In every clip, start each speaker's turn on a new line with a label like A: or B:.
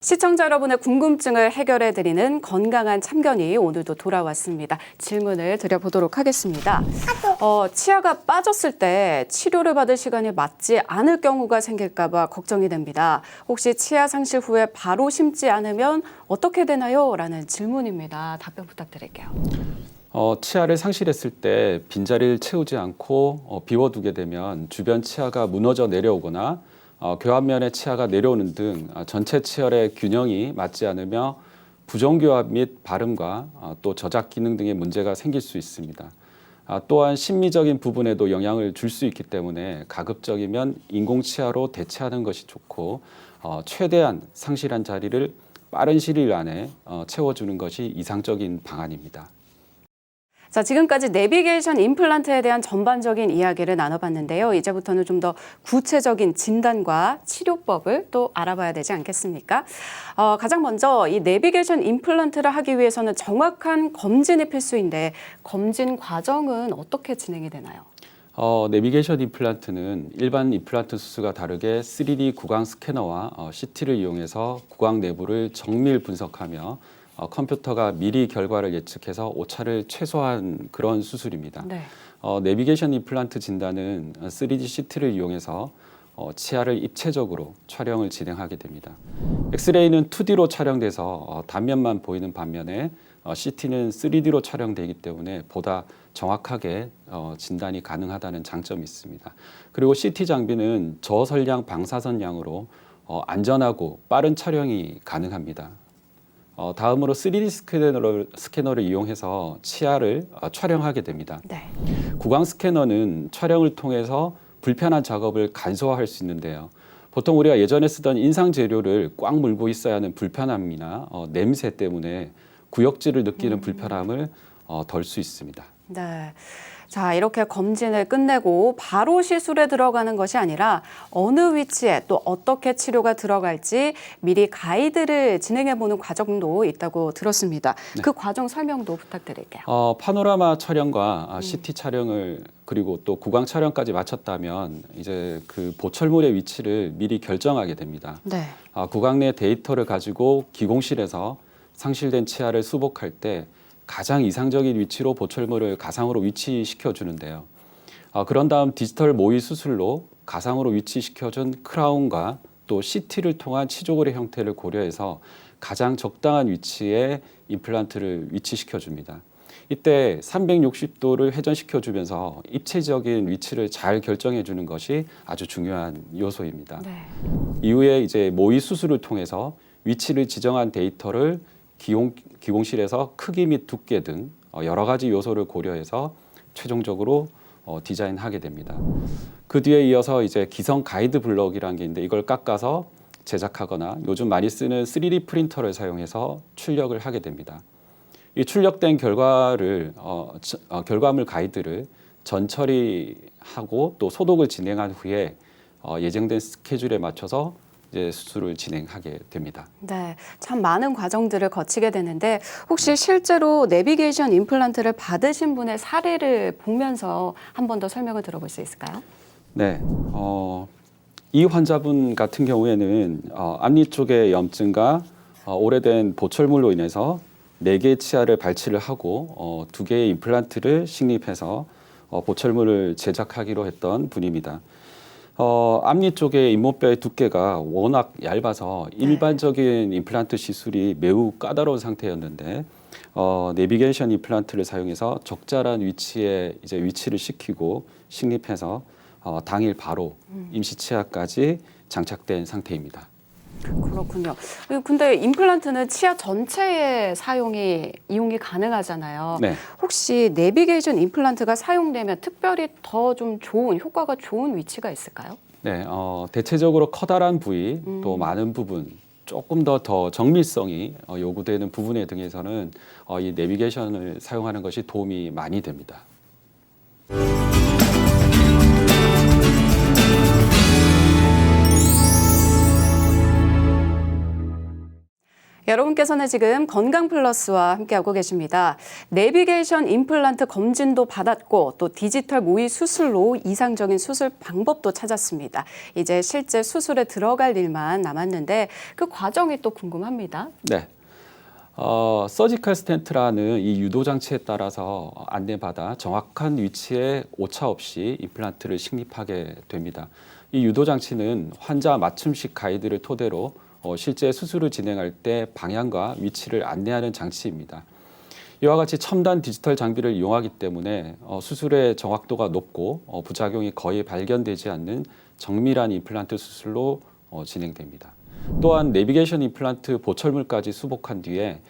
A: 시청자 여러분의 궁금증을 해결해드리는 건강한 참견이 오늘도 돌아왔습니다. 질문을 드려보도록 하겠습니다. 치아가 빠졌을 때 치료를 받을 시간이 맞지 않을 경우가 생길까 봐 걱정이 됩니다. 혹시 치아 상실 후에 바로 심지 않으면 어떻게 되나요? 라는 질문입니다. 답변 부탁드릴게요.
B: 치아를 상실했을 때 빈자리를 채우지 않고 비워두게 되면 주변 치아가 무너져 내려오거나 교합면의 치아가 내려오는 등 전체 치열의 균형이 맞지 않으며 부정교합 및 발음과 또 저작 기능 등의 문제가 생길 수 있습니다. 또한 심미적인 부분에도 영향을 줄 수 있기 때문에 가급적이면 인공치아로 대체하는 것이 좋고 최대한 상실한 자리를 빠른 시일 안에 채워주는 것이 이상적인 방안입니다.
A: 자, 지금까지 내비게이션 임플란트에 대한 전반적인 이야기를 나눠봤는데요. 이제부터는 좀 더 구체적인 진단과 치료법을 또 알아봐야 되지 않겠습니까? 가장 먼저 이 내비게이션 임플란트를 하기 위해서는 정확한 검진이 필수인데 검진 과정은 어떻게 진행이 되나요?
B: 내비게이션 임플란트는 일반 임플란트 수술과 다르게 3D 구강 스캐너와 CT를 이용해서 구강 내부를 정밀 분석하며 컴퓨터가 미리 결과를 예측해서 오차를 최소화한 그런 수술입니다.
A: 네.
B: 내비게이션 임플란트 진단은 3D CT를 이용해서 치아를 입체적으로 촬영을 진행하게 됩니다. 엑스레이는 2D로 촬영돼서 단면만 보이는 반면에 CT는 3D로 촬영되기 때문에 보다 정확하게 진단이 가능하다는 장점이 있습니다. 그리고 CT 장비는 저설량 방사선량으로 안전하고 빠른 촬영이 가능합니다. 다음으로 3D 스캐너를 이용해서 치아를 촬영하게 됩니다.
A: 네.
B: 구강 스캐너는 촬영을 통해서 불편한 작업을 간소화할 수 있는데요. 보통 우리가 예전에 쓰던 인상 재료를 꽉 물고 있어야 하는 불편함이나 냄새 때문에 구역질을 느끼는 불편함을 덜 수 있습니다.
A: 네. 자, 이렇게 검진을 끝내고 바로 시술에 들어가는 것이 아니라 어느 위치에 또 어떻게 치료가 들어갈지 미리 가이드를 진행해보는 과정도 있다고 들었습니다.
B: 네.
A: 그 과정 설명도 부탁드릴게요.
B: 파노라마 촬영과 CT 촬영을 그리고 또 구강 촬영까지 마쳤다면 이제 그 보철물의 위치를 미리 결정하게 됩니다.
A: 네.
B: 구강 내 데이터를 가지고 기공실에서 상실된 치아를 수복할 때 가장 이상적인 위치로 보철물을 가상으로 위치시켜 주는데요. 그런 다음 디지털 모의 수술로 가상으로 위치시켜준 크라운과 또 CT를 통한 치조골의 형태를 고려해서 가장 적당한 위치에 임플란트를 위치시켜 줍니다. 이때 360도를 회전시켜 주면서 입체적인 위치를 잘 결정해 주는 것이 아주 중요한 요소입니다.
A: 네.
B: 이후에 이제 모의 수술을 통해서 위치를 지정한 데이터를 기공실에서 크기 및 두께 등 여러 가지 요소를 고려해서 최종적으로 디자인하게 됩니다. 그 뒤에 이어서 이제 기성 가이드 블럭이라는 게 있는데 이걸 깎아서 제작하거나 요즘 많이 쓰는 3D 프린터를 사용해서 출력을 하게 됩니다. 이 출력된 결과물 가이드를 전처리하고 또 소독을 진행한 후에 예정된 스케줄에 맞춰서 이제 수술을 진행하게 됩니다.
A: 네, 참 많은 과정들을 거치게 되는데 혹시 실제로 내비게이션 임플란트를 받으신 분의 사례를 보면서 한 번 더 설명을 들어볼 수 있을까요?
B: 네, 이 환자분 같은 경우에는 앞니 쪽의 염증과 오래된 보철물로 인해서 4개의 치아를 발치를 하고 2개의 임플란트를 식립해서 보철물을 제작하기로 했던 분입니다. 앞니 쪽의 잇몸뼈의 두께가 워낙 얇아서 일반적인 임플란트 시술이 매우 까다로운 상태였는데 내비게이션 임플란트를 사용해서 적절한 위치에 이제 위치를 시키고 식립해서 당일 바로 임시 치아까지 장착된 상태입니다.
A: 그렇군요. 근데 임플란트는 치아 전체에 이용이 가능하잖아요.
B: 네.
A: 혹시 내비게이션 임플란트가 사용되면 특별히 더 좀 효과가 좋은 위치가 있을까요?
B: 네, 대체적으로 커다란 부위 또 많은 부분 조금 더 정밀성이 요구되는 부분에 등에서는 이 내비게이션을 사용하는 것이 도움이 많이 됩니다.
A: 여러분께서는 지금 건강플러스와 함께하고 계십니다. 내비게이션 임플란트 검진도 받았고 또 디지털 모의 수술로 이상적인 수술 방법도 찾았습니다. 이제 실제 수술에 들어갈 일만 남았는데 그 과정이 또 궁금합니다.
B: 네. 서지컬 스텐트라는 이 유도 장치에 따라서 안내받아 정확한 위치에 오차 없이 임플란트를 식립하게 됩니다. 이 유도 장치는 환자 맞춤식 가이드를 토대로 실제 수술을 진행할 때 방향과 위치를 안내하는 장치입니다. 이와 같이 첨단 디지털 장비를 이용하기 때문에 수술의 정확도가 높고 부작용이 거의 발견되지 않는 정밀한 임플란트 수술로 진행됩니다. 또한 내비게이션 임플란트 보철물까지 수복한 뒤에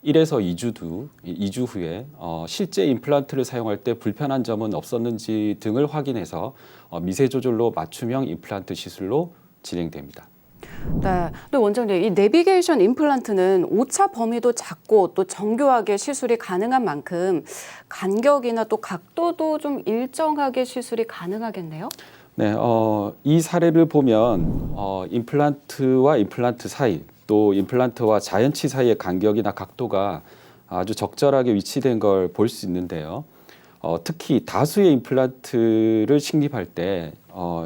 B: 1에서 2주 후에 실제 임플란트를 사용할 때 불편한 점은 없었는지 등을 확인해서 미세 조절로 맞춤형 임플란트 시술로 진행됩니다.
A: 네, 근데 원장님, 이 내비게이션 임플란트는 오차 범위도 작고 또 정교하게 시술이 가능한 만큼 간격이나 또 각도도 좀 일정하게 시술이 가능하겠네요?
B: 네, 이 사례를 보면 임플란트와 임플란트 사이 또 임플란트와 자연치 사이의 간격이나 각도가 아주 적절하게 위치된 걸 볼 수 있는데요. 특히 다수의 임플란트를 식립할 때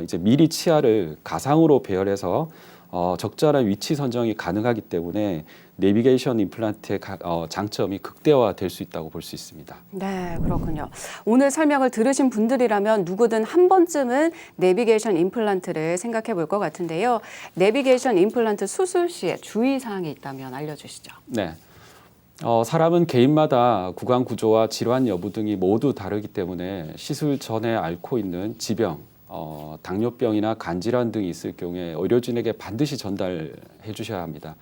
B: 이제 미리 치아를 가상으로 배열해서 적절한 위치 선정이 가능하기 때문에 내비게이션 임플란트의 장점이 극대화될 수 있다고 볼 수 있습니다.
A: 네, 그렇군요. 오늘 설명을 들으신 분들이라면 누구든 한 번쯤은 내비게이션 임플란트를 생각해 볼 것 같은데요. 내비게이션 임플란트 수술 시에 주의사항이 있다면 알려주시죠.
B: 네. 사람은 개인마다 구강 구조와 질환 여부 등이 모두 다르기 때문에 시술 전에 앓고 있는 지병, 당뇨병이나 간질환 등이 있을 경우에 의료진에게 반드시 전달해 주셔야 합니다.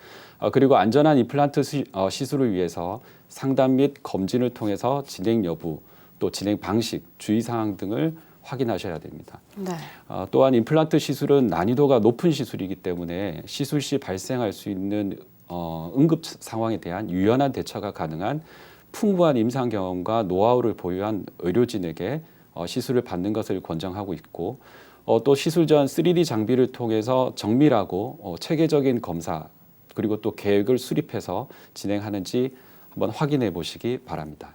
B: 그리고 안전한 임플란트 시술을 위해서 상담 및 검진을 통해서 진행 여부, 또 진행 방식, 주의사항 등을 확인하셔야 됩니다.
A: 네.
B: 또한 임플란트 시술은 난이도가 높은 시술이기 때문에 시술 시 발생할 수 있는 응급 상황에 대한 유연한 대처가 가능한 풍부한 임상 경험과 노하우를 보유한 의료진에게 시술을 받는 것을 권장하고 있고 또 시술 전 3D 장비를 통해서 정밀하고 체계적인 검사 그리고 또 계획을 수립해서 진행하는지 한번 확인해 보시기 바랍니다.